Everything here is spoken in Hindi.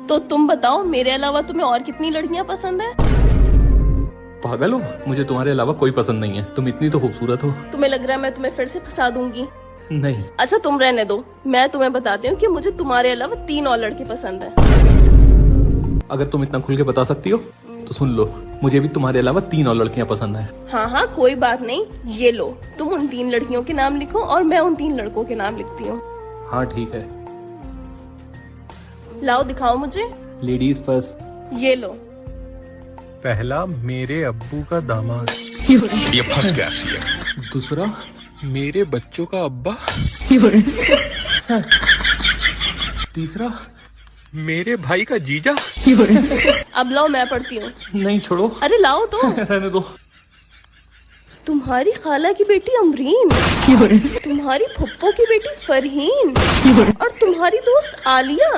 तो तुम बताओ, मेरे अलावा तुम्हें और कितनी लड़कियां पसंद है? पागल हो, मुझे तुम्हारे अलावा कोई पसंद नहीं है। तुम इतनी तो खूबसूरत हो। तुम्हें लग रहा है मैं तुम्हें फिर से फंसा दूंगी? नहीं। अच्छा तुम रहने दो, मैं तुम्हें बताती हूँ कि मुझे तुम्हारे अलावा 3 और लड़के पसंद है। अगर तुम इतना खुल के बता सकती हो तो सुन लो, मुझे भी तुम्हारे अलावा 3 और लड़कियां पसंद है। हाँ हाँ कोई बात नहीं, ये लो, तुम उन 3 लड़कियों के नाम लिखो और मैं उन 3 लड़कों के नाम लिखती हूँ। हाँ ठीक है। लाओ दिखाओ मुझे। Ladies first. ये लो। पहला, मेरे अब्बू का दामाद। ये फंस गया सीएम। दूसरा, मेरे बच्चों का अब्बा। तीसरा, मेरे भाई का जीजा। अब लाओ, मैं पढ़ती हूँ। नहीं छोड़ो। अरे लाओ तो। रहने दो। तुम्हारी खाला की बेटी अमरीन, तुम्हारी फुप्पो की बेटी फरहीन और तुम्हारी दोस्त आलिया।